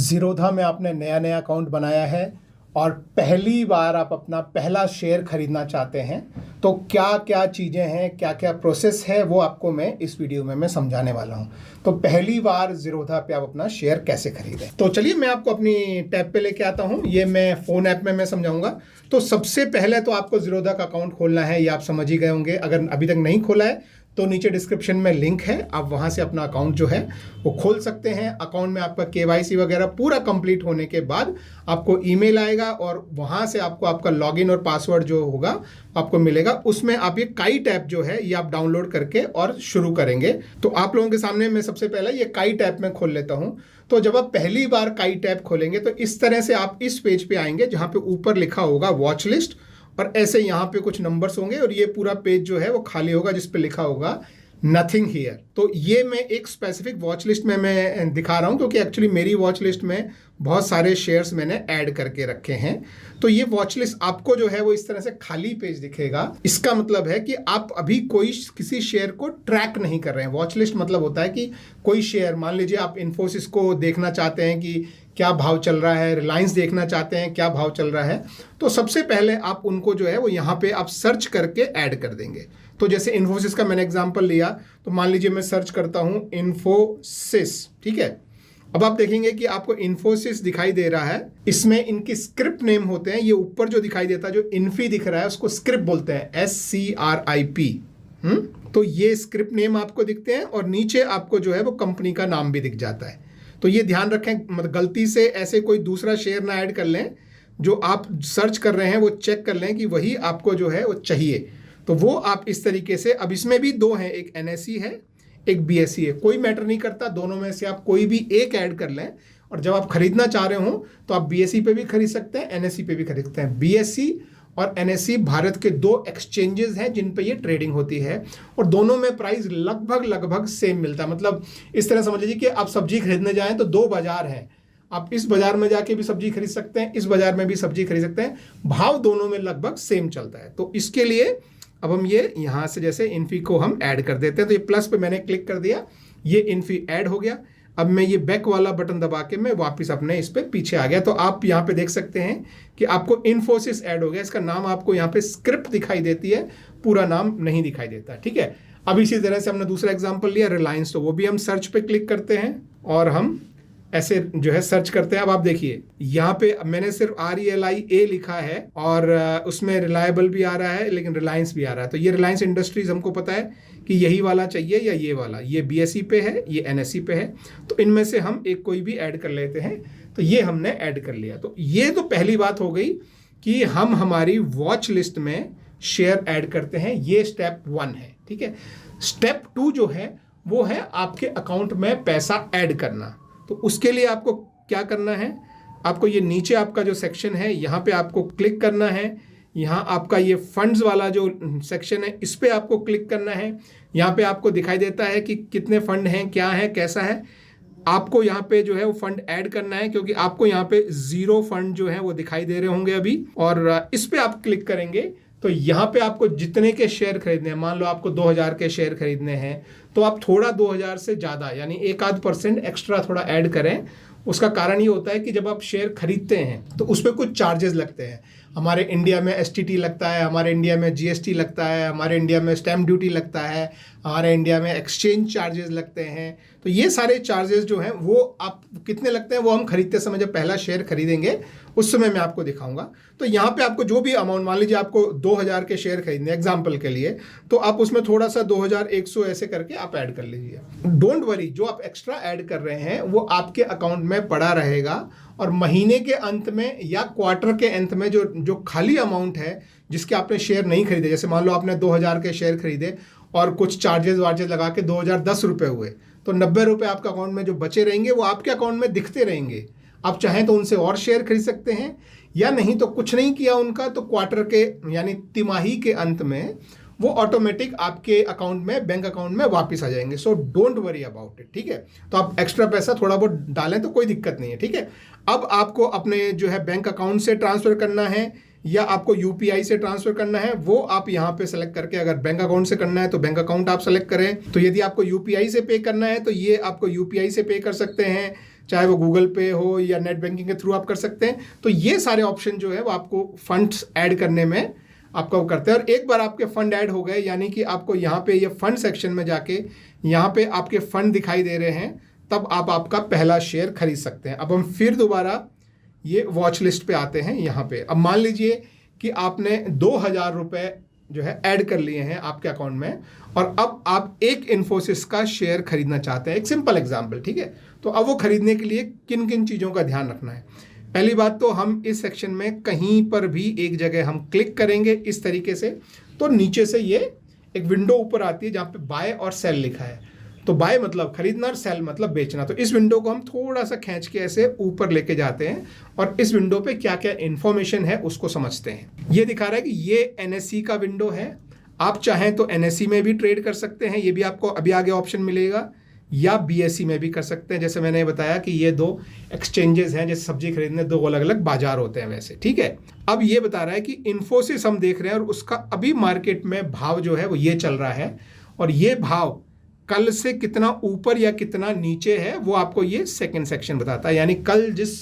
ज़ीरोधा में आपने नया नया अकाउंट बनाया है और पहली बार आप अपना पहला शेयर खरीदना चाहते हैं, तो क्या क्या चीज़ें हैं, क्या क्या प्रोसेस है, वो आपको मैं इस वीडियो में मैं समझाने वाला हूं। तो पहली बार ज़ीरोधा पे आप अपना शेयर कैसे खरीदें, तो चलिए मैं आपको अपनी टैब पे लेके आता हूं। ये मैं फ़ोन ऐप में मैं समझाऊंगा। तो सबसे पहले तो आपको ज़ीरोधा का अकाउंट खोलना है, ये आप समझ ही गए होंगे। अगर अभी तक नहीं खोला है तो नीचे डिस्क्रिप्शन में लिंक है, आप वहां से अपना अकाउंट जो है वो खोल सकते हैं। अकाउंट में आपका केवाईसी वगैरह पूरा कंप्लीट होने के बाद आपको ईमेल आएगा और वहां से आपको आपका लॉगिन और पासवर्ड जो होगा आपको मिलेगा। उसमें आप ये काइट ऐप जो है ये आप डाउनलोड करके और शुरू करेंगे। तो आप लोगों के सामने मैं सबसे पहले ये काइट ऐप में खोल लेता हूं। तो जब आप पहली बार काइट ऐप खोलेंगे तो इस तरह से आप इस पेज पे आएंगे जहां पे ऊपर लिखा होगा वॉच लिस्ट, और ऐसे यहाँ पे कुछ नंबर्स होंगे और ये पूरा पेज जो है वो खाली होगा जिस पे लिखा होगा नथिंग हियर। तो ये मैं एक स्पेसिफिक वॉच लिस्ट में मैं दिखा रहा हूँ क्योंकि एक्चुअली मेरी वॉच लिस्ट में बहुत सारे शेयर्स मैंने ऐड करके रखे हैं। तो ये वॉच लिस्ट आपको जो है वो इस तरह से खाली पेज दिखेगा। इसका मतलब है कि आप अभी कोई किसी शेयर को ट्रैक नहीं कर रहे हैं। वॉच लिस्ट मतलब होता है कि कोई शेयर, मान लीजिए आप इन्फोसिस को देखना चाहते हैं कि क्या भाव चल रहा है, रिलायंस देखना चाहते हैं क्या भाव चल रहा है, तो सबसे पहले आप उनको जो है वो यहाँ पे आप सर्च करके ऐड कर देंगे। तो जैसे इन्फोसिस का मैंने एग्जांपल लिया, तो मान लीजिए मैं सर्च करता हूँ इन्फोसिस, ठीक है। अब आप देखेंगे कि आपको इन्फोसिस दिखाई दे रहा है, इसमें इनकी स्क्रिप्ट नेम होते हैं। ये ऊपर जो दिखाई देता है, जो इन्फी दिख रहा है, उसको स्क्रिप्ट बोलते हैं, SCRIP। तो ये स्क्रिप्ट नेम आपको दिखते हैं और नीचे आपको जो है वो कंपनी का नाम भी दिख जाता है। तो ये ध्यान रखें, मतलब गलती से ऐसे कोई दूसरा शेयर ना ऐड कर लें। जो आप सर्च कर रहे हैं वो चेक कर लें कि वही आपको जो है वो चाहिए। तो वो आप इस तरीके से, अब इसमें भी दो हैं, एक NSE है एक BSE है, कोई मैटर नहीं करता, दोनों में से आप कोई भी एक ऐड कर लें। और जब आप खरीदना चाह रहे हो तो आप BSE पे भी खरीद सकते हैं, NSE पे भी खरीद सकते हैं। BSE और NSE भारत के दो एक्सचेंजेस हैं जिन पे ये ट्रेडिंग होती है, और दोनों में प्राइस लगभग सेम मिलता है। मतलब इस तरह समझ लीजिए कि आप सब्जी खरीदने जाएं तो दो बाजार हैं, आप इस बाजार में जाके भी सब्जी खरीद सकते हैं, इस बाजार में भी सब्जी खरीद सकते हैं, भाव दोनों में लगभग सेम चलता है। तो इसके लिए अब हम ये यहाँ से जैसे इन्फी को हम ऐड कर देते हैं। तो ये प्लस पे मैंने क्लिक कर दिया, ये इन्फी ऐड हो गया। अब मैं ये बैक वाला बटन दबा के मैं वापस अपने इस पे पीछे आ गया। तो आप यहाँ पे देख सकते हैं कि आपको इन्फोसिस ऐड हो गया। इसका नाम आपको यहाँ पे स्क्रिप्ट दिखाई देती है, पूरा नाम नहीं दिखाई देता, ठीक है। अब इसी तरह से हमने दूसरा एग्जांपल लिया रिलायंस, तो वो भी हम सर्च पे क्लिक करते हैं और हम ऐसे जो है सर्च करते हैं। अब आप देखिए यहाँ पे मैंने सिर्फ RELIA लिखा है और उसमें रिलायबल भी आ रहा है लेकिन रिलायंस भी आ रहा है। तो ये रिलायंस इंडस्ट्रीज हमको पता है कि यही वाला चाहिए या ये वाला, ये BSE पे है, ये NSE पे है। तो इनमें से हम एक कोई भी ऐड कर लेते हैं। तो ये हमने ऐड कर लिया। तो ये तो पहली बात हो गई कि हम हमारी वॉच लिस्ट में शेयर ऐड करते हैं। ये स्टेप 1 है, ठीक है। स्टेप 2 जो है वो है आपके अकाउंट में पैसा ऐड करना। तो उसके लिए आपको क्या करना है, आपको ये नीचे आपका जो सेक्शन है यहाँ पे आपको क्लिक करना है। यहाँ आपका ये फंड्स वाला जो सेक्शन है इस पे आपको क्लिक करना है। यहाँ पे आपको दिखाई देता है कि कितने फंड हैं, क्या है, कैसा है। आपको यहाँ पे जो है वो फंड ऐड करना है क्योंकि आपको यहाँ पे 0 फंड जो है वो दिखाई दे रहे होंगे अभी। और इस पे आप क्लिक करेंगे तो यहाँ पे आपको जितने के शेयर खरीदने हैं, मान लो आपको 2000 के शेयर खरीदने हैं, तो आप थोड़ा 2000 से ज़्यादा यानी 1-8% एक्स्ट्रा थोड़ा ऐड करें। उसका कारण ये होता है कि जब आप शेयर खरीदते हैं तो उस पर कुछ चार्जेस लगते हैं। हमारे इंडिया में STT लगता है, हमारे इंडिया में GST लगता है, हमारे इंडिया में स्टैम्प ड्यूटी लगता है, हमारे इंडिया में एक्सचेंज चार्जेस लगते हैं। तो ये सारे चार्जेस जो हैं वो आप कितने लगते हैं वो हम खरीदते समय जब पहला शेयर खरीदेंगे उस समय मैं आपको दिखाऊंगा। तो यहाँ पे आपको जो भी अमाउंट, मान लीजिए आपको 2000 के शेयर खरीदने एग्जाम्पल के लिए, तो आप उसमें थोड़ा सा 2100 ऐसे करके आप ऐड कर लीजिए। डोंट वरी, जो आप एक्स्ट्रा ऐड कर रहे हैं वो आपके अकाउंट में पड़ा रहेगा और महीने के अंत में या क्वार्टर के अंत में जो खाली अमाउंट है जिसके आपने शेयर नहीं खरीदे, जैसे मान लो आपने 2000 के शेयर खरीदे और कुछ चार्जेस वार्जेस लगा के 2010 रुपये हुए, तो 90 रुपये आपके अकाउंट में जो बचे रहेंगे वो आपके अकाउंट में दिखते रहेंगे। आप चाहें तो उनसे और शेयर खरीद सकते हैं, या नहीं तो कुछ नहीं किया उनका तो क्वार्टर के यानी तिमाही के अंत में वो ऑटोमेटिक आपके अकाउंट में, बैंक अकाउंट में वापस आ जाएंगे। So don't worry about it, ठीक है। तो आप एक्स्ट्रा पैसा थोड़ा बहुत डालें तो कोई दिक्कत नहीं है, ठीक है। अब आपको अपने जो है बैंक अकाउंट से ट्रांसफ़र करना है या आपको UPI से ट्रांसफ़र करना है, वो आप यहाँ पे सेलेक्ट करके, अगर बैंक अकाउंट से करना है तो बैंक अकाउंट आप सेलेक्ट करें। तो यदि आपको UPI से पे करना है तो ये आपको UPI से पे कर सकते हैं। चाहे वो गूगल पे हो या नेट बैंकिंग के थ्रू आप कर सकते हैं। तो ये सारे ऑप्शन जो है वो आपको फंड्स ऐड करने में आपका वो करते हैं। और एक बार आपके फंड ऐड हो गए, यानी कि आपको यहाँ पे ये फंड सेक्शन में जाके यहाँ पे आपके फंड दिखाई दे रहे हैं, तब आप आपका पहला शेयर खरीद सकते हैं। अब हम फिर दोबारा ये वॉच लिस्ट पे आते हैं। यहाँ पे अब मान लीजिए कि आपने 2000 रुपये जो है ऐड कर लिए हैं आपके अकाउंट में, और अब आप एक इन्फोसिस का शेयर खरीदना चाहते हैं। एक सिंपल एग्जांपल, ठीक है। तो अब वो खरीदने के लिए किन किन चीज़ों का ध्यान रखना है? पहली बात तो हम इस सेक्शन में कहीं पर भी एक जगह हम क्लिक करेंगे इस तरीके से, तो नीचे से ये एक विंडो ऊपर आती है जहाँ पे बाय और सेल लिखा है। तो बाय मतलब खरीदना और सेल मतलब बेचना। तो इस विंडो को हम थोड़ा सा खींच के ऐसे ऊपर लेके जाते हैं और इस विंडो पे क्या क्या इंफॉर्मेशन है उसको समझते हैं। ये दिखा रहा है कि ये एनएसई का विंडो है। आप चाहें तो एनएसई में भी ट्रेड कर सकते हैं, ये भी आपको अभी आगे ऑप्शन मिलेगा, या बीएसई में भी कर सकते हैं। जैसे मैंने बताया कि ये 2 एक्सचेंजेस हैं, जैसे सब्जी खरीदने 2 अलग अलग बाजार होते हैं वैसे, ठीक है। अब ये बता रहा है कि इन्फोसिस हम देख रहे हैं और उसका अभी मार्केट में भाव जो है वो ये चल रहा है, और ये भाव कल से कितना ऊपर या कितना नीचे है वो आपको ये सेकंड सेक्शन बताता है। यानी कल जिस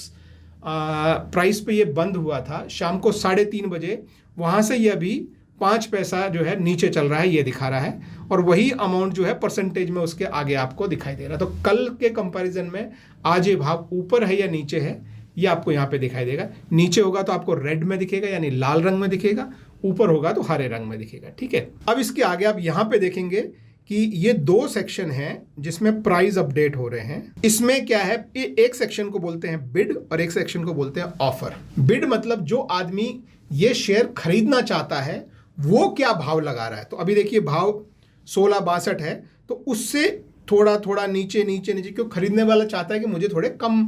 प्राइस पे ये बंद हुआ था शाम को 3:30 बजे, वहाँ से ये अभी 5 पैसा जो है नीचे चल रहा है, ये दिखा रहा है। और वही अमाउंट जो है परसेंटेज में उसके आगे आपको दिखाई दे रहा है। तो कल के कंपैरिजन में आज ये भाव ऊपर है या नीचे है, ये आपको यहाँ पे दिखाई देगा। नीचे होगा तो आपको रेड में दिखेगा यानी लाल रंग में दिखेगा, ऊपर होगा तो हरे रंग में दिखेगा, ठीक है। अब इसके आगे आप यहाँ पे देखेंगे कि ये 2 सेक्शन हैं जिसमें प्राइस अपडेट हो रहे हैं। इसमें क्या है, एक सेक्शन को बोलते हैं बिड और एक सेक्शन को बोलते हैं ऑफर। बिड मतलब जो आदमी ये शेयर खरीदना चाहता है वो क्या भाव लगा रहा है। तो अभी देखिए भाव 16.62 है, तो उससे थोड़ा थोड़ा नीचे नीचे नीचे, क्यों खरीदने वाला चाहता है कि मुझे थोड़े कम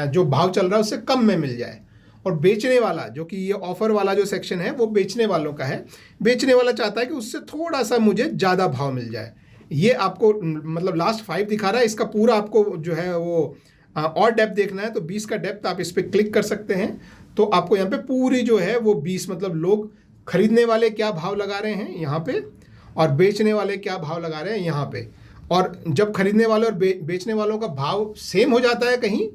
जो भाव चल रहा है उससे कम में मिल जाए। और बेचने वाला, जो कि ये ऑफर वाला जो सेक्शन है वो बेचने वालों का है, बेचने वाला चाहता है कि उससे थोड़ा सा मुझे ज़्यादा भाव मिल जाए। ये आपको मतलब लास्ट 5 दिखा रहा है, इसका पूरा आपको जो है वो और डेप्थ देखना है तो 20 का डेप्थ आप इस पर क्लिक कर सकते हैं। तो आपको यहाँ पे पूरी जो है वो 20 मतलब लोग खरीदने वाले क्या भाव लगा रहे हैं यहाँ पे, और बेचने वाले क्या भाव लगा रहे हैं यहाँ पे। और जब खरीदने वाले और बेचने वालों का भाव सेम हो जाता है कहीं,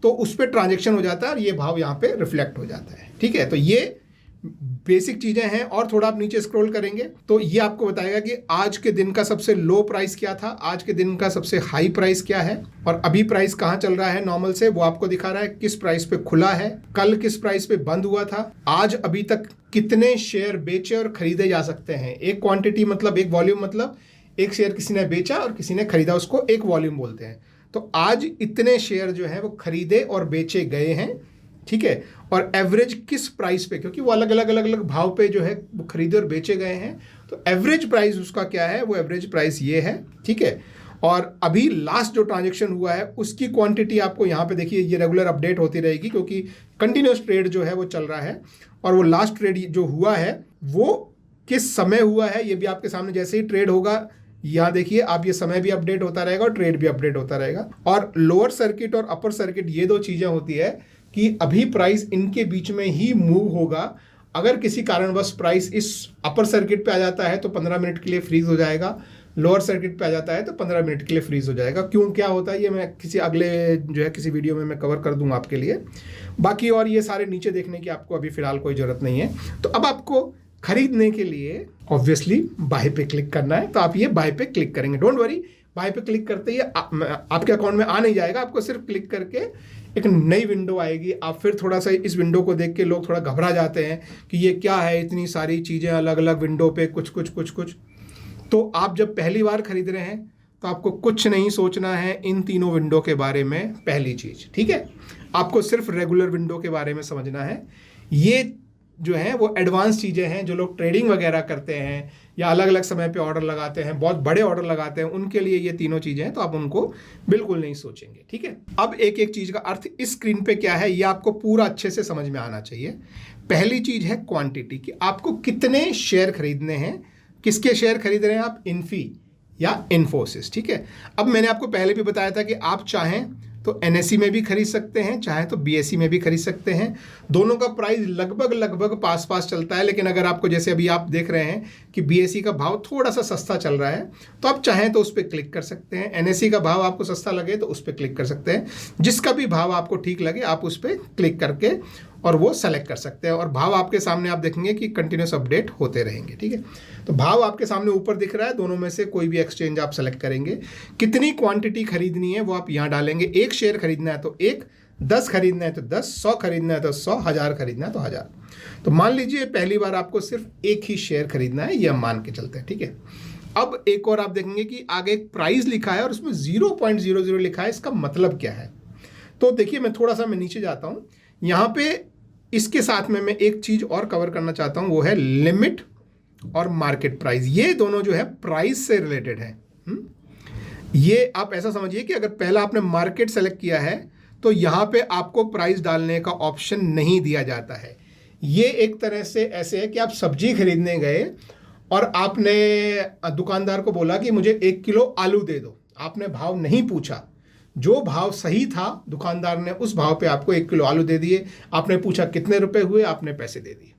तो उस पर ट्रांजेक्शन हो जाता है और ये भाव यहाँ पे रिफ्लेक्ट हो जाता है, ठीक है। तो ये बेसिक चीज़ें हैं। और थोड़ा आप नीचे स्क्रॉल करेंगे तो ये आपको बताएगा कि आज के दिन का सबसे लो प्राइस क्या था, आज के दिन का सबसे हाई प्राइस क्या है, और अभी प्राइस कहाँ चल रहा है नॉर्मल से, वो आपको दिखा रहा है। किस प्राइस पे खुला है, कल किस प्राइस पे बंद हुआ था, आज अभी तक कितने शेयर बेचे और खरीदे जा सकते हैं। एक क्वांटिटी मतलब एक वॉल्यूम, मतलब एक शेयर किसी ने बेचा और किसी ने खरीदा, उसको एक वॉल्यूम बोलते हैं। तो आज इतने शेयर जो है वो खरीदे और बेचे गए हैं, ठीक है। और एवरेज किस प्राइस पे, क्योंकि वो अलग अलग भाव पे जो है वो खरीदे और बेचे गए हैं, तो एवरेज प्राइस उसका क्या है, वो एवरेज प्राइस ये है, ठीक है। और अभी लास्ट जो ट्रांजेक्शन हुआ है उसकी क्वांटिटी आपको यहाँ पे देखिए, ये रेगुलर अपडेट होती रहेगी क्योंकि कंटिन्यूस ट्रेड जो है वो चल रहा है। और वो लास्ट ट्रेड जो हुआ है वो किस समय हुआ है ये भी आपके सामने, जैसे ही ट्रेड होगा यहाँ देखिए आप, ये समय भी अपडेट होता रहेगा और ट्रेड भी अपडेट होता रहेगा। और लोअर सर्किट और अपर सर्किट ये 2 चीज़ें होती है कि अभी प्राइस इनके बीच में ही मूव होगा। अगर किसी कारणवश प्राइस इस अपर सर्किट पे आ जाता है तो 15 मिनट के लिए फ्रीज हो जाएगा, लोअर सर्किट पे आ जाता है तो 15 मिनट के लिए फ्रीज हो जाएगा। क्यों क्या होता है ये मैं किसी अगले जो है किसी वीडियो में मैं कवर कर दूंगा आपके लिए। बाकी और ये सारे नीचे देखने की आपको अभी फिलहाल कोई ज़रूरत नहीं है। तो अब आपको खरीदने के लिए ऑब्वियसली बाय पे क्लिक करना है, तो आप ये बाय पे क्लिक करेंगे। डोंट वरी, बाय पे क्लिक करते ही आपके अकाउंट में आ नहीं जाएगा, आपको सिर्फ क्लिक करके एक नई विंडो आएगी। आप फिर थोड़ा सा इस विंडो को देख के लोग थोड़ा घबरा जाते हैं कि ये क्या है, इतनी सारी चीज़ें अलग अलग विंडो पे कुछ कुछ कुछ कुछ। तो आप जब पहली बार खरीद रहे हैं तो आपको कुछ नहीं सोचना है इन तीनों विंडो के बारे में। पहली चीज़, ठीक है, आपको सिर्फ रेगुलर विंडो के बारे में समझना है। ये जो है वो एडवांस चीज़ें हैं, जो लोग ट्रेडिंग वगैरह करते हैं या अलग अलग समय पे ऑर्डर लगाते हैं, बहुत बड़े ऑर्डर लगाते हैं, उनके लिए ये तीनों चीज़ें हैं, तो आप उनको बिल्कुल नहीं सोचेंगे, ठीक है। अब एक एक चीज़ का अर्थ इस स्क्रीन पे क्या है ये आपको पूरा अच्छे से समझ में आना चाहिए। पहली चीज़ है क्वांटिटी, कि आपको कितने शेयर खरीदने हैं। किसके शेयर खरीद रहे हैं आप, इन्फी या इन्फोसिस, ठीक है। अब मैंने आपको पहले भी बताया था कि आप चाहें तो एनएसई में भी खरीद सकते हैं, चाहे तो बीएसई में भी खरीद सकते हैं। दोनों का प्राइस लगभग पास चलता है। लेकिन अगर आपको, जैसे अभी आप देख रहे हैं कि BSE का भाव थोड़ा सा सस्ता चल रहा है, तो आप चाहें तो उस पर क्लिक कर सकते हैं। NSE का भाव आपको सस्ता लगे तो उस पर क्लिक कर सकते हैं। जिसका भी भाव आपको ठीक लगे आप उस पर क्लिक करके और वो सेलेक्ट कर सकते हैं, और भाव आपके सामने आप देखेंगे कि कंटिन्यूस अपडेट होते रहेंगे। ठीक है, तो भाव आपके सामने ऊपर दिख रहा है, दोनों में से कोई भी एक्सचेंज आप सेलेक्ट करेंगे। कितनी क्वांटिटी खरीदनी है वो आप यहाँ डालेंगे। 1 शेयर खरीदना है तो 1, 10 खरीदना है तो 10, 100 खरीदना है तो 100, 1000 खरीदना है तो 1000। तो मान लीजिए पहली बार आपको सिर्फ 1 ही शेयर खरीदना है, ये हम मान के चलते हैं। ठीक है, अब एक और आप देखेंगे कि आगे एक प्राइस लिखा है और उसमें 0.00 लिखा है। इसका मतलब क्या है? तो देखिए, मैं थोड़ा सा नीचे जाता हूँ। यहाँ पे इसके साथ में मैं एक चीज़ और कवर करना चाहता हूँ, वो है लिमिट और मार्केट प्राइस। ये दोनों जो है प्राइस से रिलेटेड है। ये आप ऐसा समझिए कि अगर पहला आपने मार्केट सेलेक्ट किया है तो यहाँ पे आपको प्राइस डालने का ऑप्शन नहीं दिया जाता है। ये एक तरह से ऐसे है कि आप सब्जी खरीदने गए और आपने दुकानदार को बोला कि मुझे 1 किलो आलू दे दो। आपने भाव नहीं पूछा, जो भाव सही था दुकानदार ने उस भाव पे आपको 1 किलो आलू दे दिए। आपने पूछा कितने रुपए हुए, आपने पैसे दे दिए।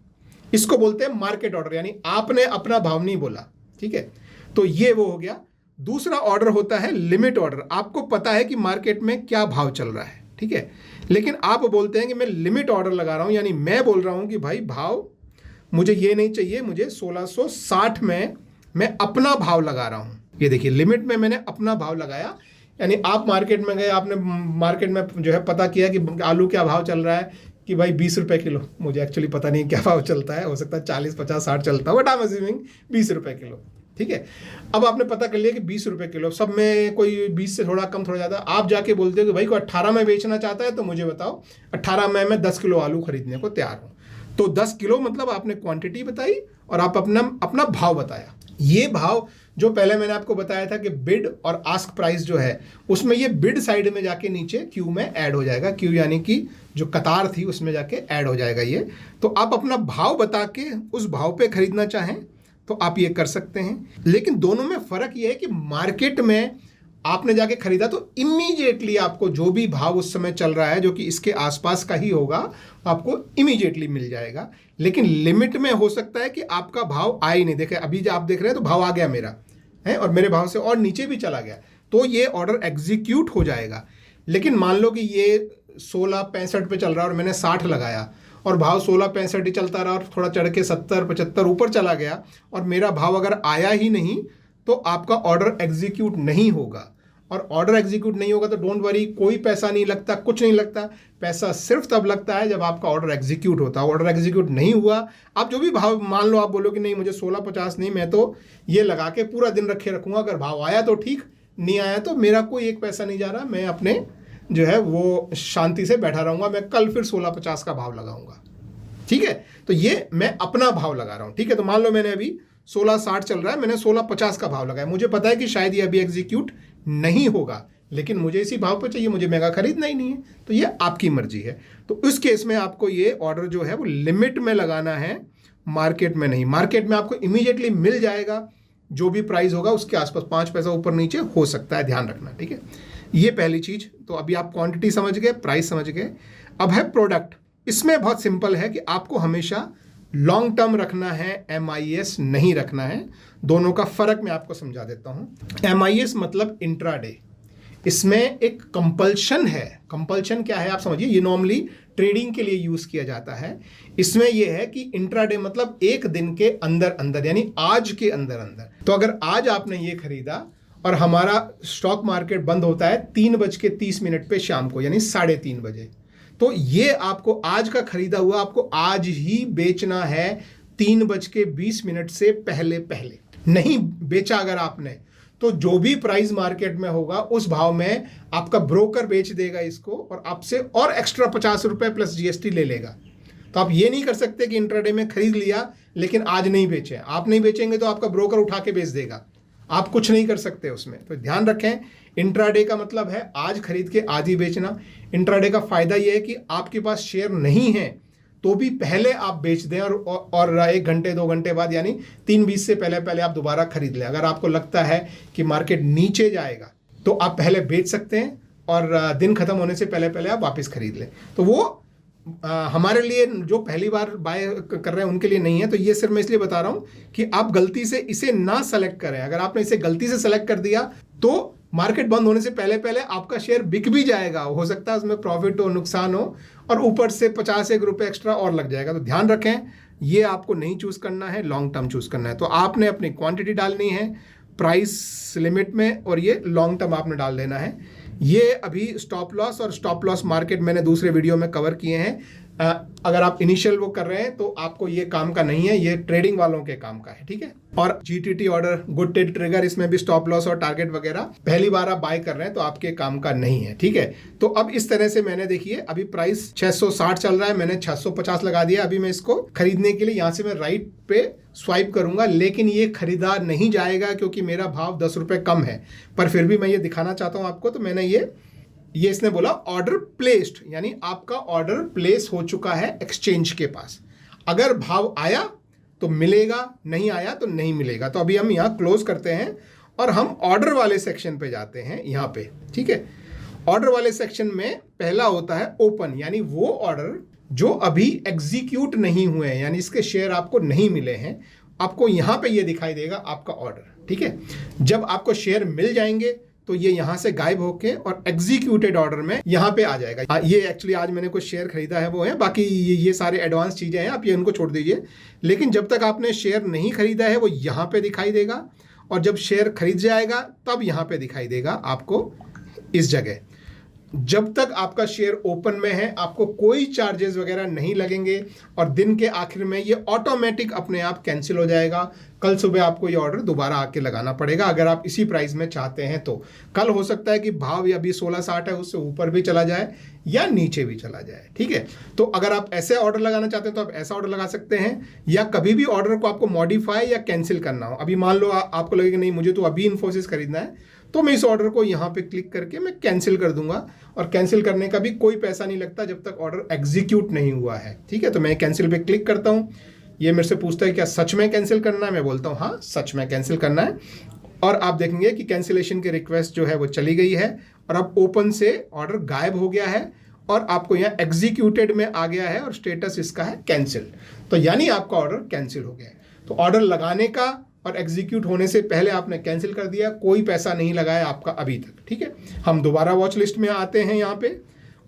इसको बोलते हैं मार्केट ऑर्डर, यानी आपने अपना भाव नहीं बोला। ठीक है, तो ये वो हो गया। दूसरा ऑर्डर होता है लिमिट ऑर्डर। आपको पता है कि मार्केट में क्या भाव चल रहा है, ठीक है, लेकिन आप बोलते हैं कि मैं लिमिट ऑर्डर लगा रहा हूं, यानी मैं बोल रहा हूं कि भाई भाव मुझे ये नहीं चाहिए, मुझे 1660 में मैं अपना भाव लगा रहा हूं। ये देखिए, लिमिट में मैंने अपना भाव लगाया। यानी आप मार्केट में गए, आपने मार्केट में जो है पता किया कि आलू क्या भाव चल रहा है, कि भाई 20 रुपये किलो। मुझे एक्चुअली पता नहीं क्या भाव चलता है, हो सकता है 40, 50, 60 चलता है, बट आई एम अज्यूमिंग 20 रुपये किलो। ठीक है, अब आपने पता कर लिया कि 20 रुपये किलो, सब में कोई 20 से थोड़ा कम थोड़ा ज़्यादा। आप जाके बोलते हो कि भाई कोई 18 में बेचना चाहता है तो मुझे बताओ, 18 में मैं 10 किलो आलू खरीदने को तैयार हूँ। तो 10 किलो मतलब आपने क्वांटिटी बताई और आप अपना भाव बताया। ये भाव जो पहले मैंने आपको बताया था कि बिड और आस्क प्राइस जो है, उसमें ये बिड साइड में जाके नीचे क्यू में ऐड हो जाएगा। क्यू यानी कि जो कतार थी उसमें जाके ऐड हो जाएगा ये। तो आप अपना भाव बता के उस भाव पे खरीदना चाहें तो आप ये कर सकते हैं। लेकिन दोनों में फ़र्क ये है कि मार्केट में आपने जाके खरीदा तो इमीडिएटली आपको जो भी भाव उस समय चल रहा है, जो कि इसके आसपास का ही होगा, आपको इमीडिएटली मिल जाएगा। लेकिन लिमिट में हो सकता है कि आपका भाव आ ही नहीं। देखे, अभी जो आप देख रहे हैं तो भाव आ गया मेरा है और मेरे भाव से और नीचे भी चला गया, तो ये ऑर्डर एग्जीक्यूट हो जाएगा। लेकिन मान लो कि ये 1665 पे चल रहा है और मैंने 60 लगाया और भाव 1665 ही चलता रहा और थोड़ा चढ़ के 70, 75 ऊपर चला गया और मेरा भाव अगर आया ही नहीं तो आपका ऑर्डर एग्जीक्यूट नहीं होगा। और ऑर्डर एग्जीक्यूट नहीं होगा तो डोंट वरी, कोई पैसा नहीं लगता, कुछ नहीं लगता। पैसा सिर्फ तब लगता है जब आपका ऑर्डर एग्जीक्यूट होता है। ऑर्डर एग्जीक्यूट नहीं हुआ, आप जो भी भाव, मान लो आप बोलो कि नहीं मुझे 1650 नहीं, मैं तो ये लगा के पूरा दिन रखे रखूँगा, अगर भाव आया तो ठीक, नहीं आया तो मेरा कोई एक पैसा नहीं जा रहा, मैं अपने जो है वो शांति से बैठा रहूँगा, मैं कल फिर 1650 का भाव लगाऊंगा। ठीक है, तो ये मैं अपना भाव लगा रहा हूँ। ठीक है, तो मान लो मैंने अभी 1660 चल रहा है, मैंने 1650 का भाव लगाया। मुझे पता है कि शायद ये अभी एग्जीक्यूट नहीं होगा, लेकिन मुझे इसी भाव पर चाहिए, मुझे महंगा खरीदना ही नहीं है, तो ये आपकी मर्जी है। तो इस केस में आपको ये ऑर्डर जो है वो लिमिट में लगाना है, मार्केट में नहीं। मार्केट में आपको इमीडिएटली मिल जाएगा, जो भी प्राइस होगा उसके आसपास 5 पैसा ऊपर नीचे हो सकता है, ध्यान रखना। ठीक है, ये पहली चीज़। तो अभी आप क्वांटिटी समझ गए, प्राइस समझ गए। अब है प्रोडक्ट। इसमें बहुत सिंपल है कि आपको हमेशा लॉन्ग टर्म रखना है, MIS नहीं रखना है। दोनों का फर्क मैं आपको समझा देता हूं। MIS मतलब इंट्राडे। इसमें एक कंपल्शन है। कंपल्शन क्या है आप समझिए, ये नॉर्मली ट्रेडिंग के लिए यूज किया जाता है। इसमें यह है कि इंट्राडे मतलब एक दिन के अंदर अंदर, यानी आज के अंदर अंदर। तो अगर आज आपने ये खरीदा और हमारा स्टॉक मार्केट बंद होता है 3:30 पे शाम को, यानी 3:30 बजे, तो ये आपको आज का खरीदा हुआ आपको आज ही बेचना है 3:20 से पहले पहले। नहीं बेचा अगर आपने, तो जो भी प्राइस मार्केट में होगा उस भाव में आपका ब्रोकर बेच देगा इसको और आपसे और एक्स्ट्रा 50 रुपए प्लस GST ले लेगा। तो आप ये नहीं कर सकते कि इंट्राडे में खरीद लिया लेकिन आज नहीं बेचे। आप नहीं बेचेंगे तो आपका ब्रोकर उठा के बेच देगा, आप कुछ नहीं कर सकते उसमें। तो ध्यान रखें, इंट्राडे का मतलब है आज खरीद के आज ही बेचना। इंट्राडे का फायदा यह है कि आपके पास शेयर नहीं है तो भी पहले आप बेच दें और 1 घंटे 2 घंटे बाद, यानी 3:20 से पहले पहले आप दोबारा खरीद लें। अगर आपको लगता है कि मार्केट नीचे जाएगा तो आप पहले बेच सकते हैं और दिन खत्म होने से पहले पहले आप वापस खरीद लें। तो वो हमारे लिए जो पहली बार बाय कर रहे हैं उनके लिए नहीं है। तो ये सिर्फ मैं इसलिए बता रहा हूँ कि आप गलती से इसे ना सेलेक्ट करें। अगर आपने इसे गलती से सेलेक्ट कर दिया तो मार्केट बंद होने से पहले पहले आपका शेयर बिक भी जाएगा, हो सकता है उसमें प्रॉफिट हो, नुकसान हो, और ऊपर से 50 रुपये एक्स्ट्रा और लग जाएगा। तो ध्यान रखें, ये आपको नहीं चूज करना है, लॉन्ग टर्म चूज करना है। तो आपने अपनी क्वांटिटी डालनी है प्राइस लिमिट में, और ये लॉन्ग टर्म आपने डाल देना है। ये अभी स्टॉप लॉस और स्टॉप लॉस मार्केट मैंने दूसरे वीडियो में कवर किए हैं। अगर आप इनिशियल वो कर रहे हैं तो आपको ये काम का नहीं है, ये ट्रेडिंग वालों के काम का है, ठीक है। और GTT order, good trade trigger, इसमें भी स्टॉप लॉस और टारगेट वगैरह पहली बार आप बाय कर रहे हैं तो आपके काम का नहीं है, ठीक है। तो अब इस तरह से मैंने, देखिए अभी प्राइस 660 चल रहा है, मैंने 650 लगा दिया। अभी मैं इसको खरीदने के लिए यहाँ से मैं राइट पे स्वाइप करूंगा, लेकिन ये खरीदा नहीं जाएगा क्योंकि मेरा भाव 10 रुपये कम है। पर फिर भी मैं ये दिखाना चाहता हूँ आपको। तो मैंने ये इसने बोला ऑर्डर प्लेस्ड, यानी आपका ऑर्डर प्लेस हो चुका है एक्सचेंज के पास। अगर भाव आया तो मिलेगा, नहीं आया तो नहीं मिलेगा। तो अभी हम यहाँ क्लोज करते हैं और हम ऑर्डर वाले सेक्शन पे जाते हैं यहाँ पे, ठीक है। ऑर्डर वाले सेक्शन में पहला होता है ओपन, यानी वो ऑर्डर जो अभी एग्जीक्यूट नहीं हुए हैं, यानी इसके शेयर आपको नहीं मिले हैं। आपको यहाँ पे ये दिखाई देगा आपका ऑर्डर, ठीक है। जब आपको शेयर मिल जाएंगे तो ये यहाँ से गायब होके और एग्जीक्यूटेड ऑर्डर में यहाँ पे आ जाएगा। ये एक्चुअली आज मैंने कुछ शेयर खरीदा है वो है, बाकी ये सारे एडवांस चीजें हैं, आप ये उनको छोड़ दीजिए। लेकिन जब तक आपने शेयर नहीं खरीदा है वो यहाँ पे दिखाई देगा, और जब शेयर खरीद जाएगा तब यहाँ पे दिखाई देगा आपको इस जगह। जब तक आपका शेयर ओपन में है आपको कोई चार्जेस वगैरह नहीं लगेंगे, और दिन के आखिर में ये ऑटोमेटिक अपने आप कैंसिल हो जाएगा। कल सुबह आपको ये ऑर्डर दोबारा आके लगाना पड़ेगा अगर आप इसी प्राइस में चाहते हैं। तो कल हो सकता है कि भाव या अभी 1660 है उससे ऊपर भी चला जाए या नीचे भी चला जाए, ठीक है। तो अगर आप ऐसे ऑर्डर लगाना चाहते हैं तो आप ऐसा ऑर्डर लगा सकते हैं, या कभी भी ऑर्डर को आपको मॉडिफाई या कैंसिल करना हो। अभी मान लो आपको लगेगा नहीं मुझे तो अभी इन्फोसिस खरीदना है, तो मैं इस ऑर्डर को यहाँ पे क्लिक करके मैं कैंसिल कर दूंगा, और कैंसिल करने का भी कोई पैसा नहीं लगता जब तक ऑर्डर एग्जीक्यूट नहीं हुआ है, ठीक है। तो मैं कैंसिल पे क्लिक करता हूँ। ये मेरे से पूछता है क्या सच में कैंसिल करना है, मैं बोलता हूँ हाँ सच में कैंसिल करना है, और आप देखेंगे कि कैंसिलेशन की रिक्वेस्ट जो है वो चली गई है, और अब ओपन से ऑर्डर गायब हो गया है, और आपको यहाँ एग्जीक्यूटेड में आ गया है, और स्टेटस इसका है कैंसिल। तो यानी आपका ऑर्डर कैंसिल हो गया है। तो ऑर्डर लगाने का और एग्जीक्यूट होने से पहले आपने कैंसिल कर दिया, कोई पैसा नहीं लगाया आपका अभी तक, ठीक है। हम दोबारा वॉच लिस्ट में आते हैं यहाँ पे,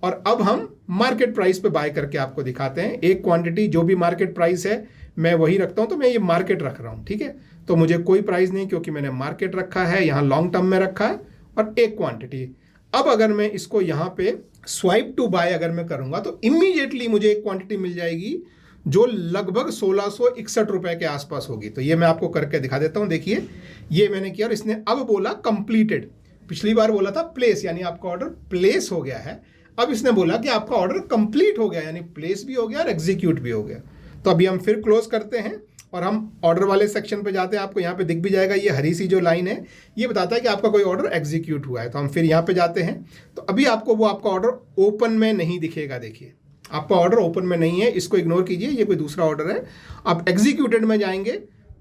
और अब हम मार्केट प्राइस पे बाय करके आपको दिखाते हैं। एक क्वांटिटी जो भी मार्केट प्राइस है मैं वही रखता हूँ, तो मैं ये मार्केट रख रहा हूँ, ठीक है। तो मुझे कोई प्राइस नहीं क्योंकि मैंने मार्केट रखा है, यहाँ लॉन्ग टर्म में रखा है, और एक क्वांटिटी। अब अगर मैं इसको यहाँ पे स्वाइप टू बाय अगर मैं करूँगा तो इमीडिएटली मुझे एक क्वांटिटी मिल जाएगी जो लगभग 1661 रुपए के आसपास होगी। तो ये मैं आपको करके दिखा देता हूँ। देखिए ये मैंने किया, और इसने अब बोला कंप्लीटेड। पिछली बार बोला था प्लेस, यानी आपका ऑर्डर प्लेस हो गया है। अब इसने बोला कि आपका ऑर्डर कंप्लीट हो गया, यानी प्लेस भी हो गया और एग्जीक्यूट भी हो गया। तो अभी हम फिर क्लोज करते हैं और हम ऑर्डर वाले सेक्शन पे जाते हैं। आपको यहाँ पे दिख भी जाएगा, ये हरी सी जो लाइन है ये बताता है कि आपका कोई ऑर्डर एग्जीक्यूट हुआ है। तो हम फिर यहाँ पे जाते हैं। तो अभी आपको वो आपका ऑर्डर ओपन में नहीं दिखेगा। देखिए आपका ऑर्डर ओपन में नहीं है, इसको इग्नोर कीजिए, ये कोई दूसरा ऑर्डर है। आप एग्जीक्यूटेड में जाएंगे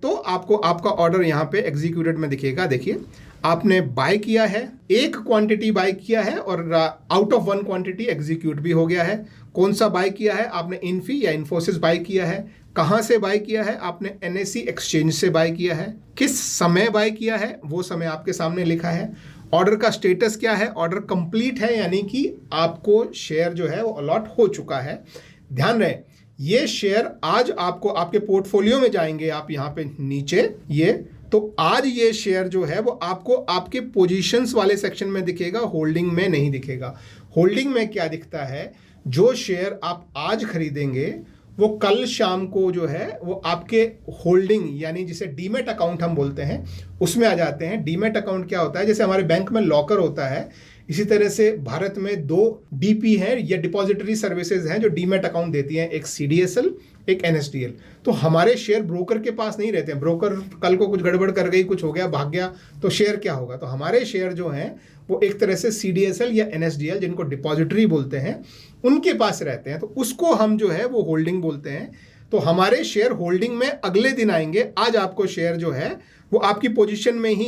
तो आपको आपका ऑर्डर यहाँ पे एग्जीक्यूटेड में दिखेगा। देखिए आपने बाय किया है, एक क्वांटिटी बाय किया है, और out of one quantity execute भी हो गया है। कौन सा बाय किया है आपने? इन्फी या इन्फोसिस बाय किया है। कहाँ से बाय किया है आपने? एनएससी एक्सचेंज से बाय किया है। किस समय बाय किया है वो समय आपके सामने लिखा है। ऑर्डर का स्टेटस क्या है? ऑर्डर कंप्लीट है, यानी कि आपको शेयर जो है वो अलॉट हो चुका है। ध्यान रहे ये शेयर आज आपको आपके पोर्टफोलियो में जाएंगे, आप यहाँ पे नीचे ये, तो आज ये शेयर जो है वो आपको आपके पोजीशंस वाले सेक्शन में दिखेगा, होल्डिंग में नहीं दिखेगा। होल्डिंग में क्या दिखता है? जो शेयर आप आज खरीदेंगे वो कल शाम को जो है वो आपके होल्डिंग, यानी जिसे डीमेट अकाउंट हम बोलते हैं, उसमें आ जाते हैं। डीमेट अकाउंट क्या होता है? जैसे हमारे बैंक में लॉकर होता है, इसी तरह से भारत में 2 डीपी हैं या डिपॉजिटरी सर्विसेज हैं जो डीमेट अकाउंट देती हैं, एक सीडीएसएल, एक एनएसडीएल। तो हमारे शेयर ब्रोकर के पास नहीं रहते हैं। ब्रोकर कल को कुछ गड़बड़ कर गई, कुछ हो गया, भाग गया, तो शेयर क्या होगा? तो हमारे शेयर जो हैं वो एक तरह से सीडीएसएल या एनएसडीएल, जिनको डिपॉजिटरी बोलते हैं, उनके पास रहते हैं। तो उसको हम जो है वो होल्डिंग बोलते हैं। तो हमारे शेयर होल्डिंग में अगले दिन आएंगे। आज आपको शेयर जो है वो आपकी पोजीशन में ही,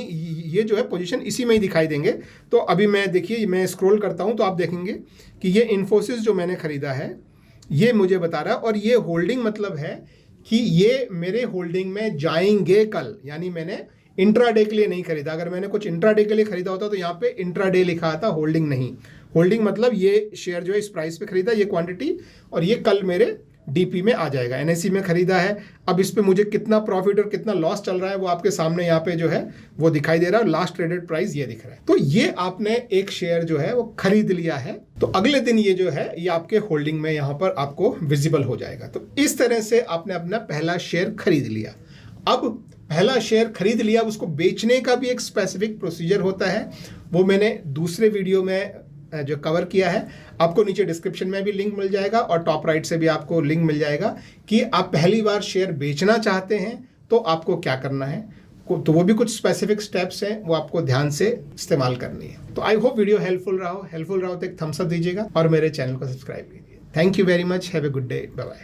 ये जो है पोजीशन इसी में ही दिखाई देंगे। तो अभी मैं देखिए मैं स्क्रॉल करता हूं तो आप देखेंगे कि ये इन्फोसिस जो मैंने खरीदा है ये मुझे बता रहा है। और ये होल्डिंग मतलब है कि ये मेरे होल्डिंग में जाएंगे कल, यानी मैंने इंट्राडे के लिए नहीं खरीदा। अगर मैंने कुछ इंट्राडे के लिए खरीदा होता तो यहाँ पे इंट्राडे लिखा आता, होल्डिंग नहीं। होल्डिंग मतलब ये शेयर जो है इस प्राइस पे खरीदा, ये क्वांटिटी, और ये कल मेरे डीपी में आ जाएगा। एनएसई में खरीदा है, अब इस पे मुझे कितना प्रॉफिट और कितना लॉस चल रहा है वो आपके सामने यहाँ पे जो है वो दिखाई दे रहा है। लास्ट ट्रेडेड प्राइस ये दिख रहा है। तो ये आपने एक शेयर जो है वो खरीद लिया है, तो अगले दिन ये जो है ये आपके होल्डिंग में यहाँ पर आपको विजिबल हो जाएगा। तो इस तरह से आपने अपना पहला शेयर खरीद लिया। अब पहला शेयर खरीद लिया, उसको बेचने का भी एक स्पेसिफिक प्रोसीजर होता है, वो मैंने दूसरे वीडियो में जो कवर किया है। आपको नीचे डिस्क्रिप्शन में भी लिंक मिल जाएगा और टॉप राइट से भी आपको लिंक मिल जाएगा कि आप पहली बार शेयर बेचना चाहते हैं तो आपको क्या करना है। तो वो भी कुछ स्पेसिफिक स्टेप्स हैं, वो आपको ध्यान से इस्तेमाल करनी है। तो आई होप वीडियो हेल्पफुल रहा हो तो एक थम्स अप दीजिएगा और मेरे चैनल को सब्सक्राइब कीजिए। Thank you very much, have a good day, bye bye.